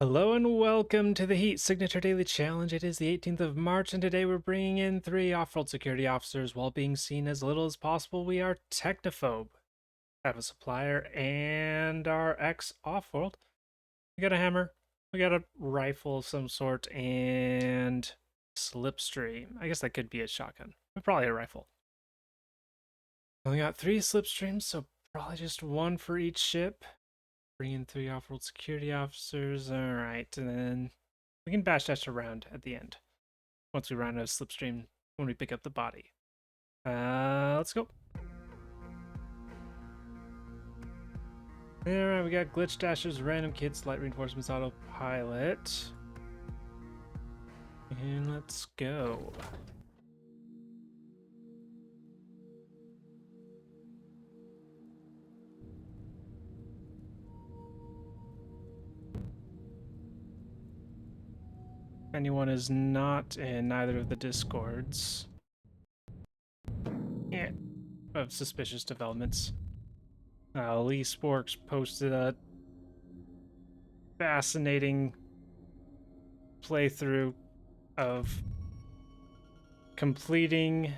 Hello and welcome to the Heat Signature Daily Challenge. It is the 18th of March, and today we're bringing in 3 off-world security officers while being seen as little as possible. We are technophobe, have a supplier, and our ex-off-world. We got a hammer, we got a rifle of some sort, and slipstream. I guess that could be a shotgun, but probably a rifle. We got 3 slipstreams, so probably just one for each ship. Bring in 3 off-world security officers. Alright, and then we can bash dash around at the end. Once we run out of slipstream, when we pick up the body. Let's go. Alright, we got glitch dashers, random kits, light reinforcements, autopilot. And let's go. Anyone is not in either of the discords. Yeah, of suspicious developments. Lee Sporks posted a fascinating playthrough of completing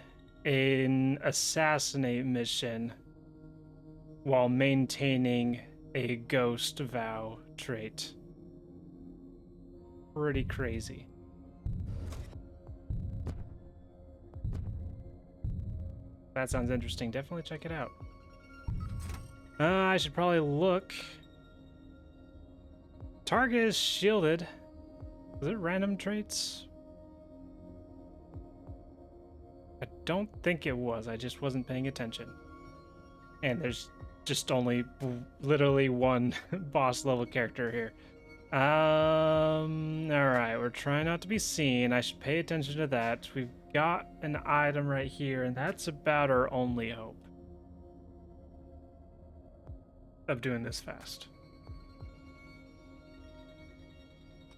an assassinate mission while maintaining a ghost vow trait. Pretty crazy. That sounds interesting. Definitely check it out. I should probably look. Target is shielded. Is it random traits? I don't think it was. I just wasn't paying attention. And there's just only literally one boss level character here. Alright, we're trying not to be seen. I should pay attention to that. We've got an item right here, and that's about our only hope of doing this fast.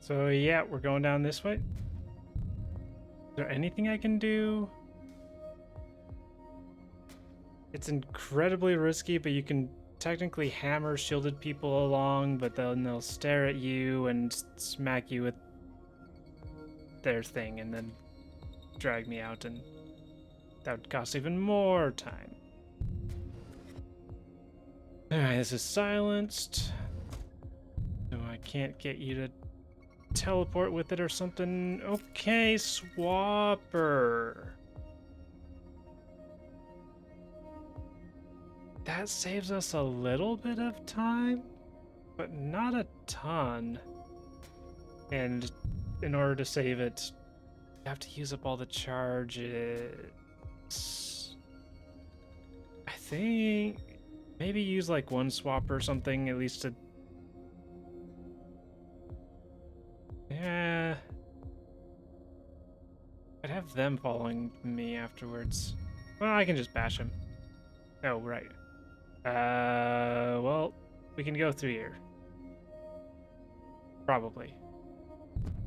So yeah, we're going down this way. Is there anything I can do? It's incredibly risky, but you can technically hammer shielded people along, but then they'll stare at you and smack you with their thing and then drag me out, and that would cost even more time. Alright, this is silenced. So I can't get you to teleport with it or something. Okay, swapper. That saves us a little bit of time, but not a ton. And in order to save it, you have to use up all the charges. I think maybe use like one swap or something, at least to... Yeah. I'd have them following me afterwards. Well, I can just bash him. Oh, right. Well, we can go through here. Probably.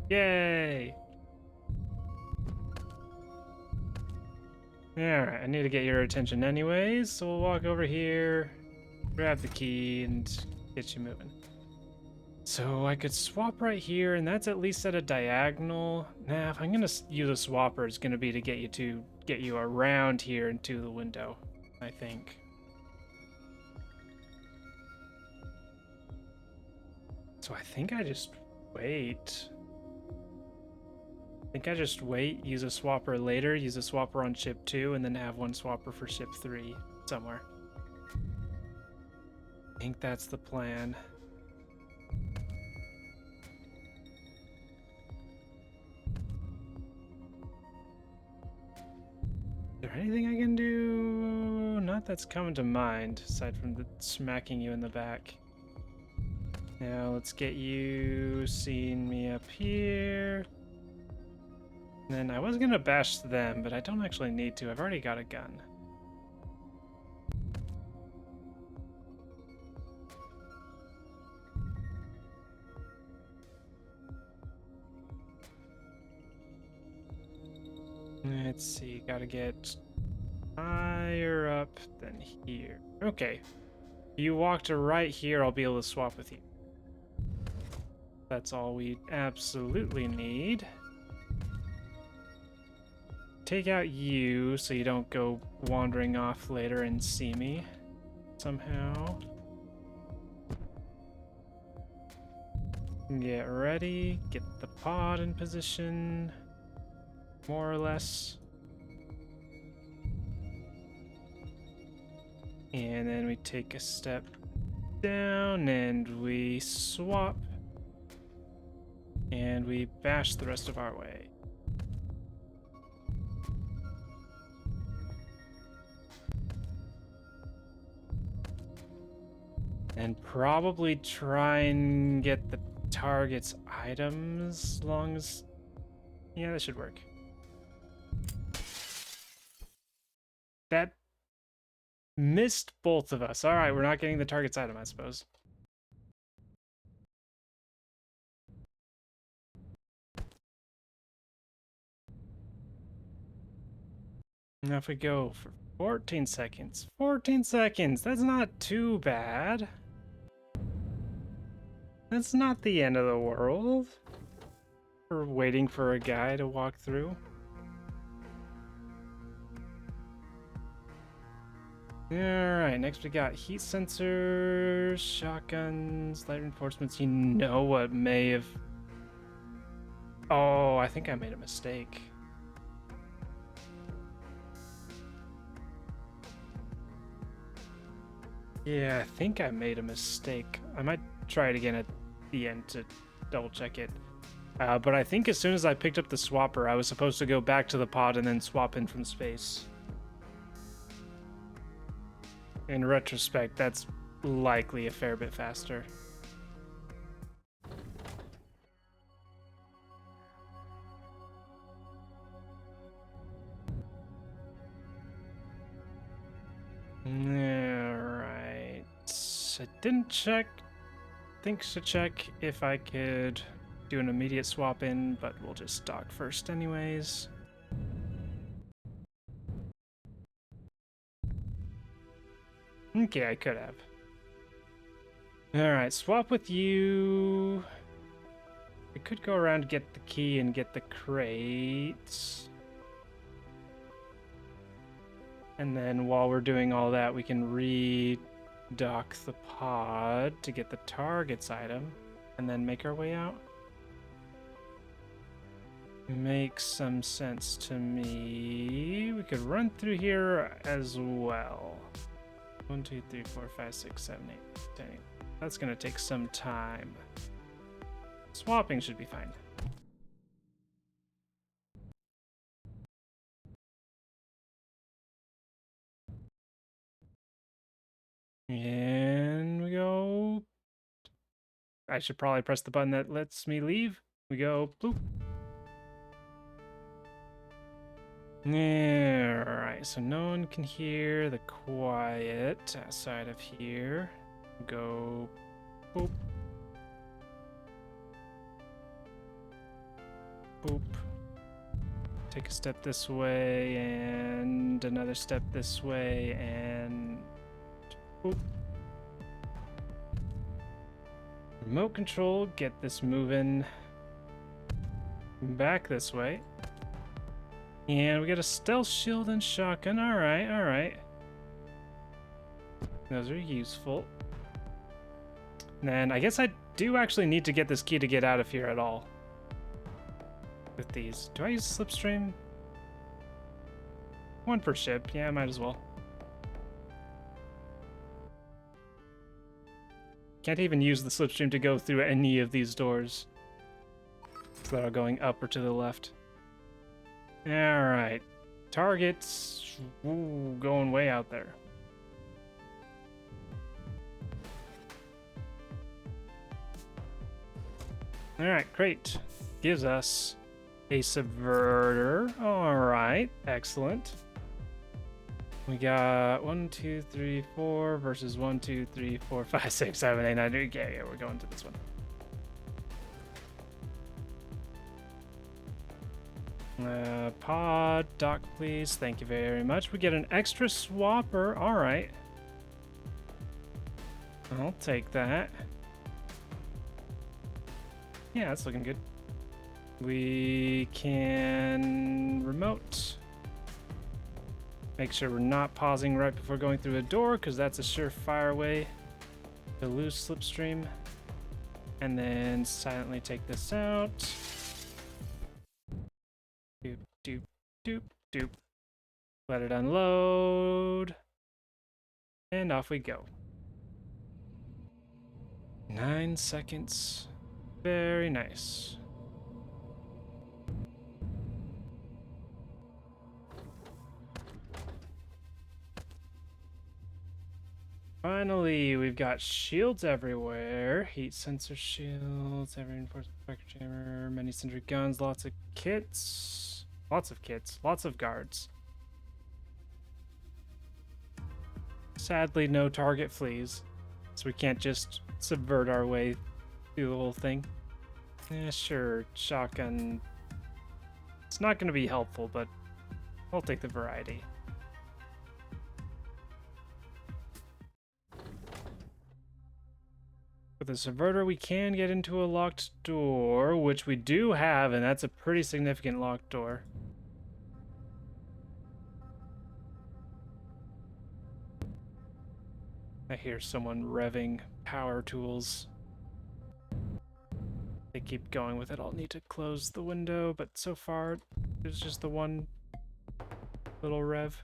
Yay! Alright, I need to get your attention anyways, so we'll walk over here, grab the key, and get you moving. So I could swap right here, and that's at least at a diagonal. Now, if I'm gonna use a swapper, it's gonna be to get you around here into the window, I think. So I think I just wait. Use a swapper later, use a swapper on ship 2, and then have one swapper for ship 3 somewhere. I think that's the plan. Is there anything I can do? Not that's coming to mind, aside from the smacking you in the back. Now let's get you seeing me up here. And then I was gonna bash them, but I don't actually need to. I've already got a gun. Let's see, gotta get higher up than here. Okay. You walk to right here, I'll be able to swap with you. That's all we absolutely need. Take out you so you don't go wandering off later and see me somehow. Get ready, get the pod in position, more or less. And then we take a step down and we swap. And we bash the rest of our way. And probably try and get the target's items as long as... Yeah, that should work. That missed both of us. Alright, we're not getting the target's item, I suppose. Now if we go for 14 seconds. 14 seconds! That's not too bad. That's not the end of the world. We're waiting for a guy to walk through. Alright, next we got heat sensors, shotguns, light reinforcements. You know what may have... Oh, I think I made a mistake. Yeah, I think I made a mistake. I might try it again at the end to double check it. But I think as soon as I picked up the swapper, I was supposed to go back to the pod and then swap in from space. In retrospect, that's likely a fair bit faster. Alright. I didn't check. Think to check if I could do an immediate swap in, but we'll just dock first anyways. Okay, I could have. Alright, swap with you. I could go around, get the key, and get the crates. And then while we're doing all that, we can re-dock the pod to get the target's item, and then make our way out. Makes some sense to me. We could run through here as well. 1, 2, 3, 4, 5, 6, 7, 8, 10. That's gonna take some time. Swapping should be fine. And we go... I should probably press the button that lets me leave. We go bloop. Alright, so no one can hear the quiet outside of here. Go boop. Boop. Take a step this way and another step this way and boop. Remote control, get this moving back this way. And we got a stealth shield and shotgun. Alright, alright. Those are useful. And then I guess I do actually need to get this key to get out of here at all. With these. Do I use slipstream? One per ship. Yeah, I might as well. Can't even use the slipstream to go through any of these doors that are going up or to the left. Alright. Targets. Ooh, going way out there. Alright, great. Gives us a subverter. Alright, excellent. We got 1, 2, 3, 4 versus 1, 2, 3, 4, 5, 6, 7, 8, 9. Yeah, we're going to this one. Pod, dock, please. Thank you very much. We get an extra swapper. All right. I'll take that. Yeah, that's looking good. We can remote. Make sure we're not pausing right before going through a door, because that's a surefire way to lose slipstream. And then silently take this out. Doop, doop, doop, doop. Let it unload. And off we go. 9 seconds. Very nice. Finally, we've got shields everywhere. Heat sensor shields, heavy reinforcement spectre jammer, many sentry guns, lots of kits. Lots of kits, lots of guards. Sadly, no target fleas, so we can't just subvert our way through the whole thing. Yeah, sure, shotgun. It's not going to be helpful, but I'll take the variety. With a subverter, we can get into a locked door, which we do have, and that's a pretty significant locked door. I hear someone revving power tools. They keep going with it. I'll need to close the window, but so far, there's just the one little rev.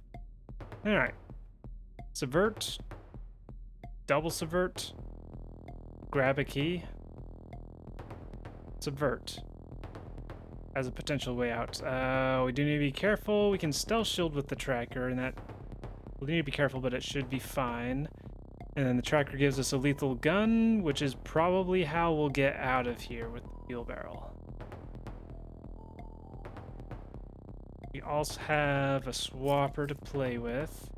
Alright. Subvert. Double subvert. Grab a key. Subvert. As a potential way out. We do need to be careful. We can stealth shield with the tracker, and that... we need to be careful, but it should be fine. And then the tracker gives us a lethal gun, which is probably how we'll get out of here with the fuel barrel. We also have a swapper to play with.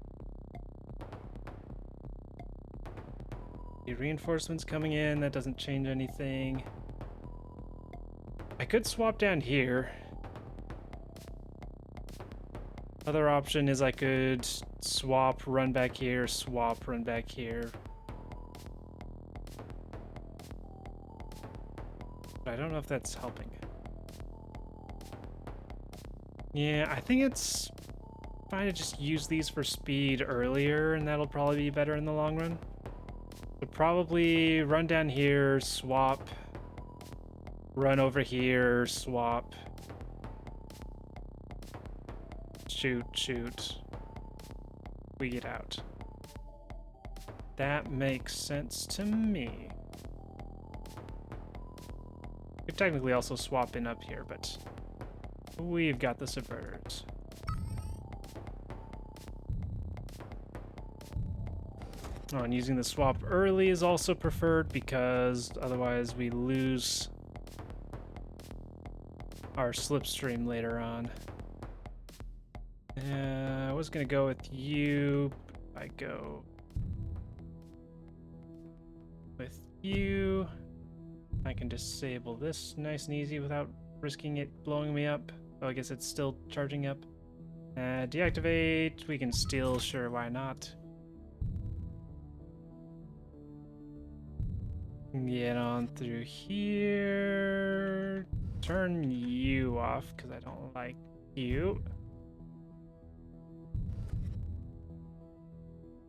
The reinforcements coming in, that doesn't change anything. I could swap down here. Other option is I could swap, run back here, swap, run back here. But I don't know if that's helping. Yeah, I think it's fine to just use these for speed earlier, and that'll probably be better in the long run. So probably run down here, swap, run over here, swap. Shoot, shoot. We get out. That makes sense to me. We could technically also swap in up here, but we've got the subverters. Oh, and using the swap early is also preferred because otherwise we lose our slipstream later on. I was gonna go with you. I go with you. I can disable this nice and easy without risking it blowing me up. Oh, I guess it's still charging up. Deactivate. We can steal. Sure, why not? Get on through here. Turn you off because I don't like you.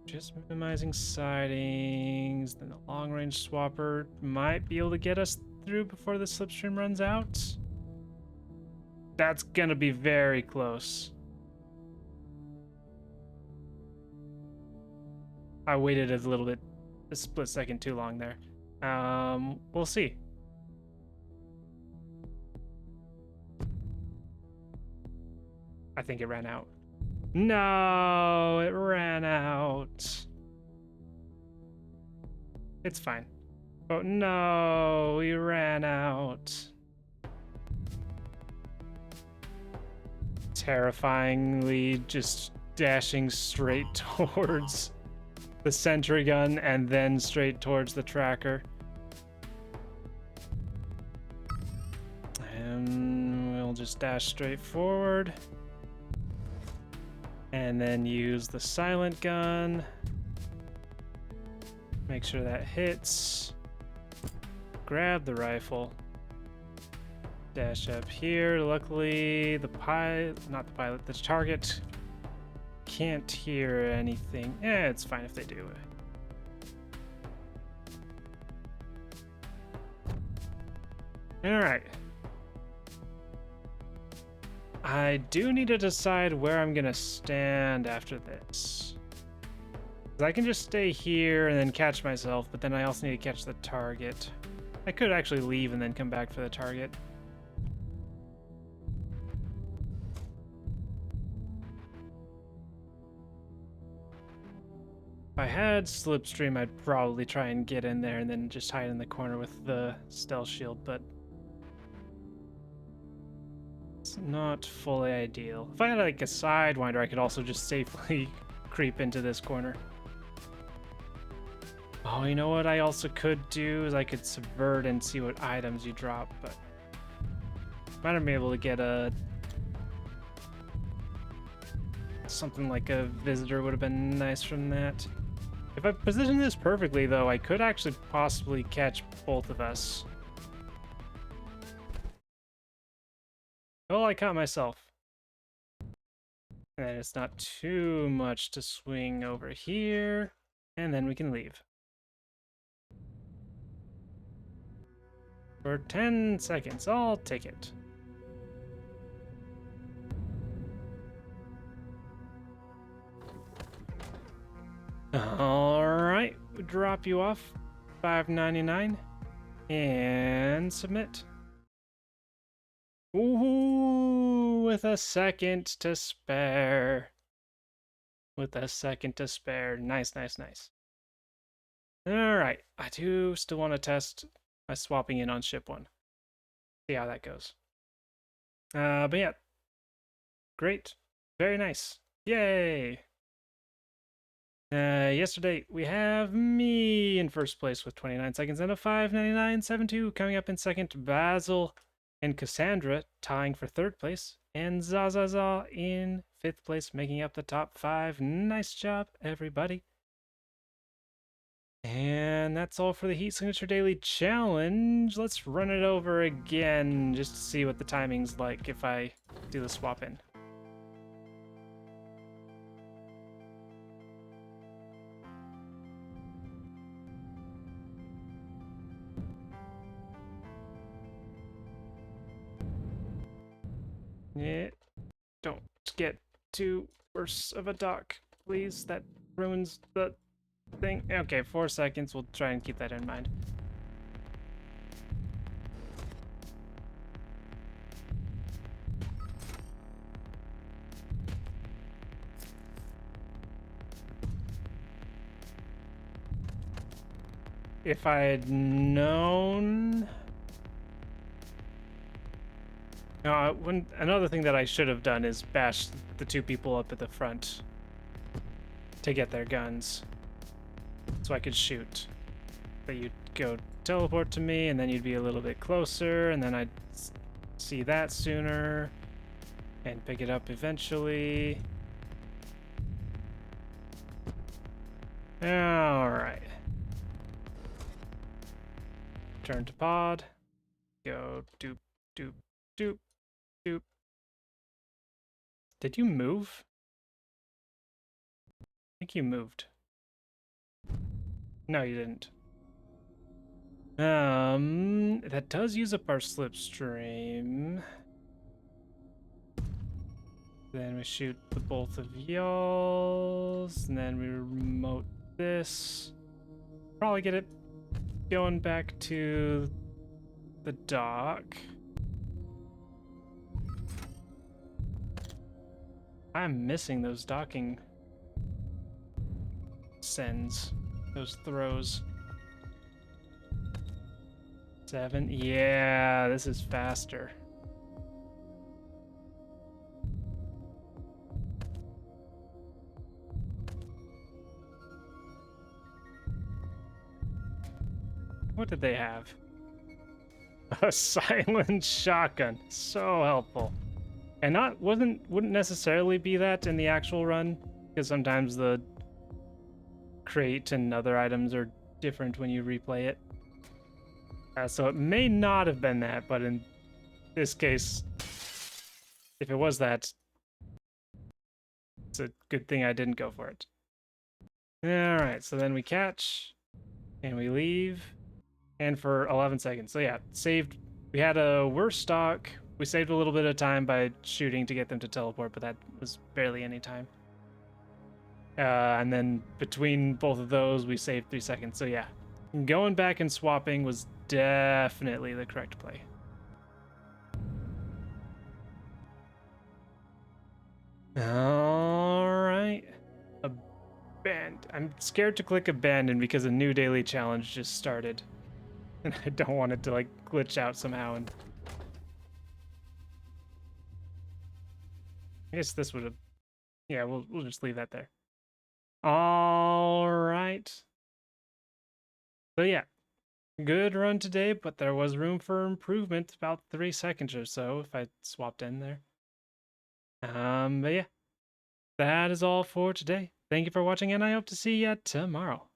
Just minimizing sightings. Then the long-range swapper might be able to get us through before the slipstream runs out. That's gonna be very close. I waited a little bit, a split second too long there. We'll see. I think it ran out. No, it ran out. It's fine. Oh no, we ran out. Terrifyingly just dashing straight towards the sentry gun and then straight towards the tracker. And we'll just dash straight forward. And then use the silent gun. Make sure that hits. Grab the rifle. Dash up here. Luckily, the target can't hear anything. It's fine if they do. Alright. I do need to decide where I'm gonna stand after this. I can just stay here and then catch myself, but then I also need to catch the target. I could actually leave and then come back for the target. If I had slipstream, I'd probably try and get in there and then just hide in the corner with the stealth shield, but it's not fully ideal. If I had like a sidewinder, I could also just safely creep into this corner. Oh, you know what I also could do is I could subvert and see what items you drop, but might have been able to get something like a visitor would have been nice from that. If I position this perfectly, though, I could actually possibly catch both of us. Oh, I caught myself. And it's not too much to swing over here, and then we can leave. For 10 seconds, I'll take it. Alright, we drop you off. $5.99. And submit. Ooh, with a second to spare. Nice, nice, nice. Alright, I do still want to test my swapping in on ship 1. See how that goes. But yeah. Great. Very nice. Yay! Yesterday, we have me in first place with 29 seconds and a 5.99.72. Coming up in second, Basil and Cassandra tying for third place. And Zazaza in fifth place, making up the top 5. Nice job, everybody. And that's all for the Heat Signature Daily Challenge. Let's run it over again just to see what the timing's like if I do the swap in. Yeah, don't get too worse of a dock, please. That ruins the thing. Okay, 4 seconds. We'll try and keep that in mind. If I had known... another thing that I should have done is bash the 2 people up at the front to get their guns so I could shoot. But you'd go teleport to me and then you'd be a little bit closer and then I'd see that sooner and pick it up eventually. Alright. Turn to pod. Go doop, doop, doop. Doop. Did you move? I think you moved. No, you didn't. That does use up our slipstream. Then we shoot the both of y'all's, and then we remote this. Probably get it going back to the dock. I'm missing those docking sends, those throws. 7, yeah, this is faster. What did they have? A silent shotgun, so helpful. And wouldn't necessarily be that in the actual run, because sometimes the crate and other items are different when you replay it. So it may not have been that, but in this case, if it was that, it's a good thing I didn't go for it. Alright, so then we catch, and we leave, and for 11 seconds. So yeah, saved. We had a worse stock. We saved a little bit of time by shooting to get them to teleport, but that was barely any time. And then between both of those, we saved 3 seconds. So yeah, going back and swapping was definitely the correct play. Alright. Abandon. I'm scared to click abandon because a new daily challenge just started. And I don't want it to like glitch out somehow. And I guess this would have. Yeah, we'll just leave that there. All right. So yeah, good run today, but there was room for improvement. About 3 seconds or so if I swapped in there. But yeah, that is all for today. Thank you for watching, and I hope to see you tomorrow.